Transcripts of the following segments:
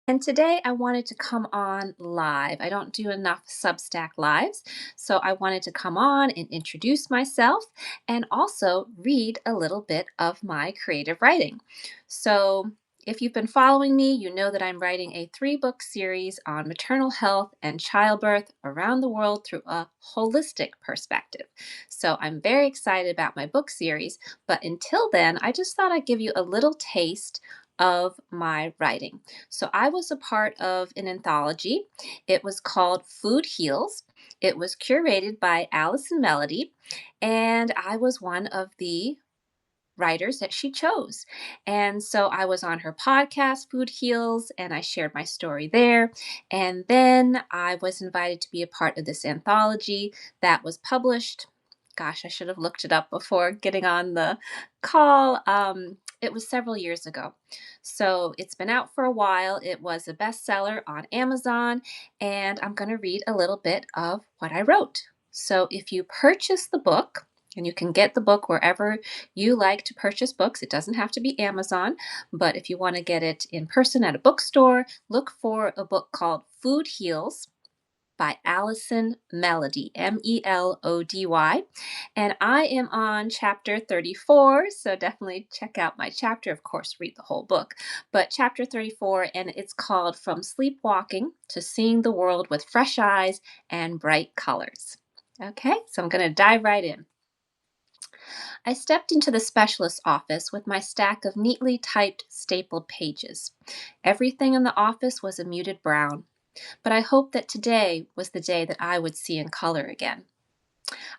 And today I wanted to come on live. I don't do enough Substack lives, so I wanted to come on and introduce myself and also read a little bit of my creative writing. So, if you've been following me, you know that I'm writing a 3 book series on maternal health and childbirth around the world through a holistic perspective. So, I'm very excited about my book series, but until then, I just thought I'd give you a little taste of my writing. So I was a part of an anthology. It was called Food Heals. It was curated by Allison Melody, and I was one of the writers that she chose. And so I was on her podcast, Food Heals, and I shared my story there. And then I was invited to be a part of this anthology that was published. Gosh, I should have looked it up before getting on the call. It was several years ago. So it's been out for a while. It was a bestseller on Amazon, and I'm going to read a little bit of what I wrote. So if you purchase the book, and you can get the book wherever you like to purchase books. It doesn't have to be Amazon, but if you want to get it in person at a bookstore, look for a book called Food Heals by Allison Melody, Melody. And I am on chapter 34, so definitely check out my chapter. Of course, read the whole book, but chapter 34, and it's called From Sleepwalking to Seeing the World with Fresh Eyes and Bright Colors. Okay, so I'm going to dive right in. I stepped into the specialist's office with my stack of neatly typed, stapled pages. Everything in the office was a muted brown, but I hoped that today was the day that I would see in color again.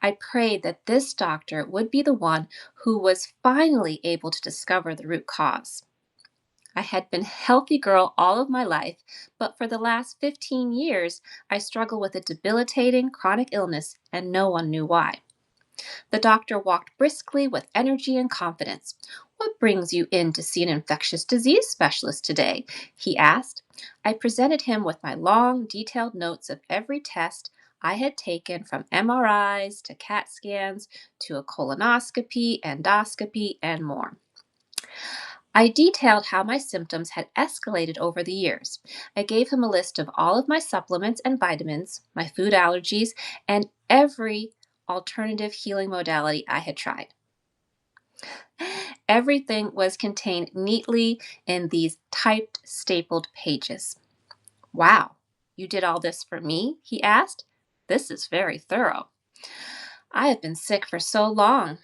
I prayed that this doctor would be the one who was finally able to discover the root cause. I had been a healthy girl all of my life, but for the last 15 years, I struggled with a debilitating chronic illness and no one knew why. The doctor walked briskly with energy and confidence. "What brings you in to see an infectious disease specialist today?" he asked. I presented him with my long, detailed notes of every test I had taken, from MRIs to CAT scans to a colonoscopy, endoscopy, and more. I detailed how my symptoms had escalated over the years. I gave him a list of all of my supplements and vitamins, my food allergies, and every alternative healing modality I had tried. Everything was contained neatly in these typed, stapled pages. "Wow, you did all this for me?" he asked. "This is very thorough. I have been sick for so long,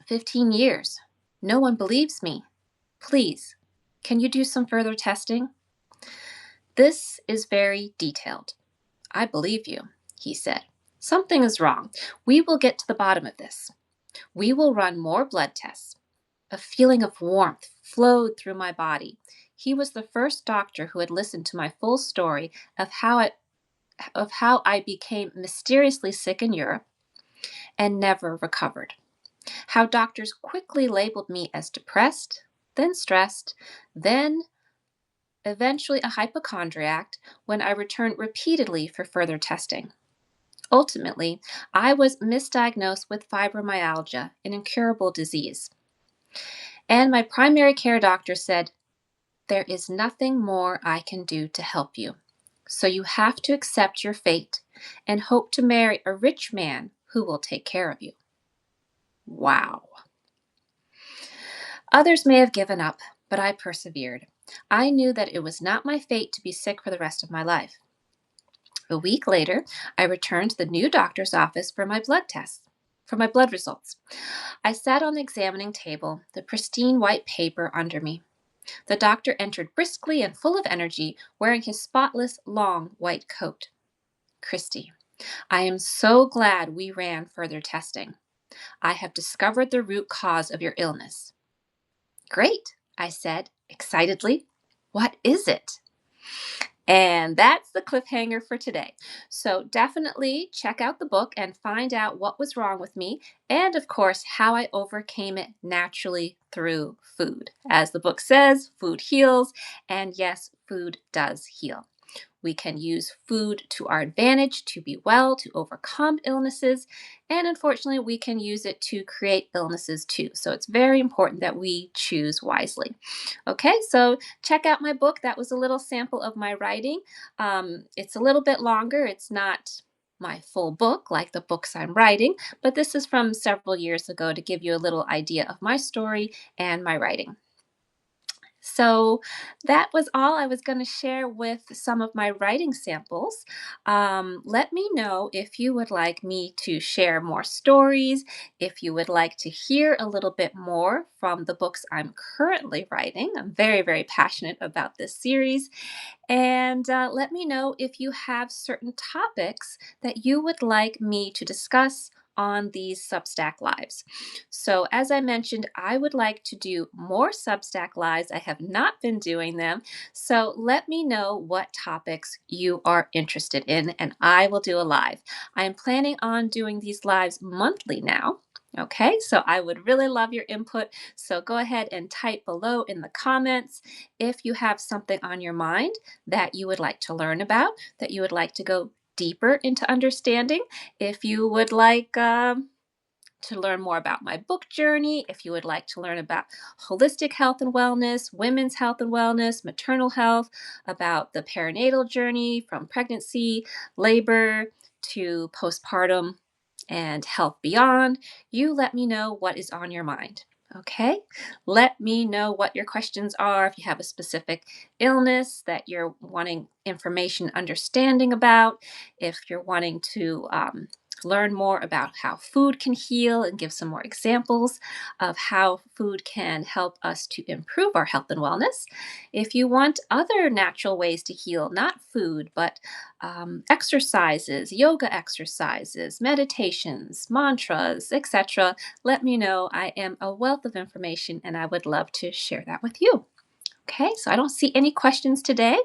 15 years. No one believes me. Please, can you do some further testing?" "This is very detailed. I believe you," he said. "Something is wrong. We will get to the bottom of this. We will run more blood tests." A feeling of warmth flowed through my body. He was the first doctor who had listened to my full story of how I became mysteriously sick in Europe and never recovered. How doctors quickly labeled me as depressed, then stressed, then eventually a hypochondriac when I returned repeatedly for further testing. Ultimately, I was misdiagnosed with fibromyalgia, an incurable disease. And my primary care doctor said, "There is nothing more I can do to help you. So you have to accept your fate and hope to marry a rich man who will take care of you." Wow. Others may have given up, but I persevered. I knew that it was not my fate to be sick for the rest of my life. A week later, I returned to the new doctor's office for my blood tests. For my blood results. I sat on the examining table, the pristine white paper under me. The doctor entered briskly and full of energy, wearing his spotless, long white coat. "Khristee, I am so glad we ran further testing. I have discovered the root cause of your illness." "Great," I said excitedly. "What is it?" And that's the cliffhanger for today. So definitely check out the book and find out what was wrong with me, and of course, how I overcame it naturally through food. As the book says, food heals, and yes, food does heal. We can use food to our advantage to be well, to overcome illnesses. And unfortunately, we can use it to create illnesses too. So it's very important that we choose wisely. Okay, so check out my book. That was a little sample of my writing. It's a little bit longer. It's not my full book like the books I'm writing, but this is from several years ago to give you a little idea of my story and my writing. So that was all I was going to share with some of my writing samples. Let me know if you would like me to share more stories, if you would like to hear a little bit more from the books I'm currently writing. I'm very, very passionate about this series. And let me know if you have certain topics that you would like me to discuss on these Substack Lives. So, as I mentioned, I would like to do more Substack Lives. I have not been doing them. So, let me know what topics you are interested in, and I will do a live. I am planning on doing these lives monthly now. Okay, so I would really love your input. So go ahead and type below in the comments if you have something on your mind that you would like to learn about, that you would like to go deeper into understanding. If you would like to learn more about my book journey, if you would like to learn about holistic health and wellness, women's health and wellness, maternal health, about the perinatal journey from pregnancy, labor to postpartum and health beyond, you let me know what is on your mind. Okay? Let me know what your questions are. If you have a specific illness that you're wanting information, understanding about, if you're wanting to learn more about how food can heal and give some more examples of how food can help us to improve our health and wellness. If you want other natural ways to heal, not food, but exercises, yoga exercises, meditations, mantras, etc., let me know. I am a wealth of information and I would love to share that with you. Okay, so I don't see any questions today,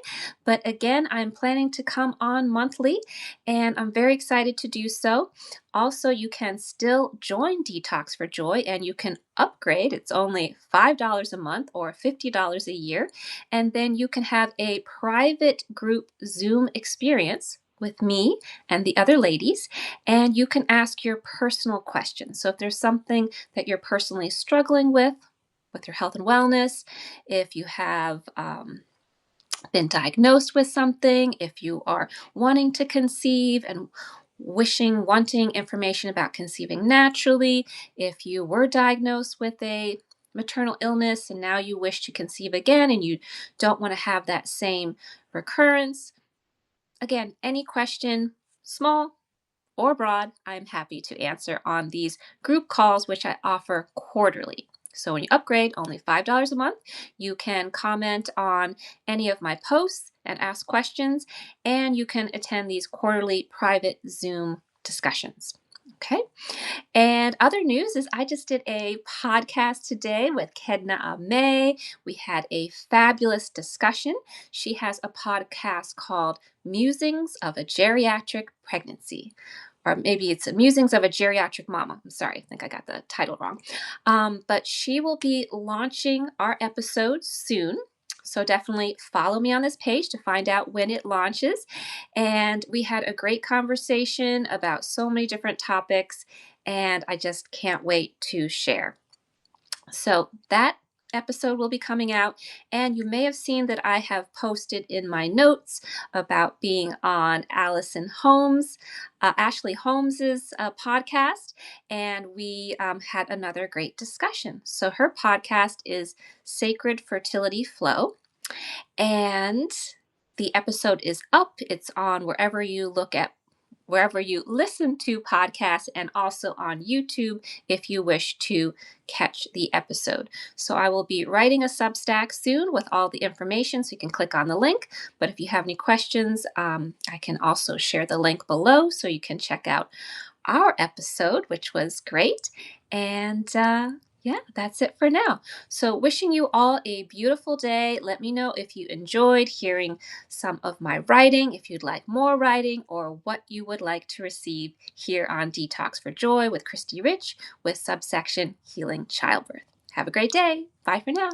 but again, I'm planning to come on monthly and I'm very excited to do so. Also, you can still join Detox for Joy and you can upgrade. It's only $5 a month or $50 a year. And then you can have a private group Zoom experience with me and the other ladies, and you can ask your personal questions. So if there's something that you're personally struggling with your health and wellness, if you have been diagnosed with something, if you are wanting to conceive and wanting information about conceiving naturally, if you were diagnosed with a maternal illness and now you wish to conceive again and you don't want to have that same recurrence, again, any question, small or broad, I'm happy to answer on these group calls, which I offer quarterly. So when you upgrade, only $5 a month, you can comment on any of my posts and ask questions, and you can attend these quarterly private Zoom discussions. Okay. And other news is I just did a podcast today with Kedna May. We had a fabulous discussion. She has a podcast called Musings of a Geriatric Pregnancy. Or maybe it's Musings of a Geriatric Mama. I'm sorry, I think I got the title wrong. But she will be launching our episodes soon. So definitely follow me on this page to find out when it launches. And we had a great conversation about so many different topics, and I just can't wait to share. So that episode will be coming out, and you may have seen that I have posted in my notes about being on Ashley Holmes's podcast, and we had another great discussion. So her podcast is Sacred Fertility Flow, and the episode is up. It's on wherever you listen to podcasts, and also on YouTube if you wish to catch the episode. So I will be writing a Substack soon with all the information, so you can click on the link. But if you have any questions, I can also share the link below so you can check out our episode, which was great. And yeah, that's it for now. So, wishing you all a beautiful day. Let me know if you enjoyed hearing some of my writing, if you'd like more writing, or what you would like to receive here on Detox for Joy with Khristee Rich with subsection Healing Childbirth. Have a great day. Bye for now.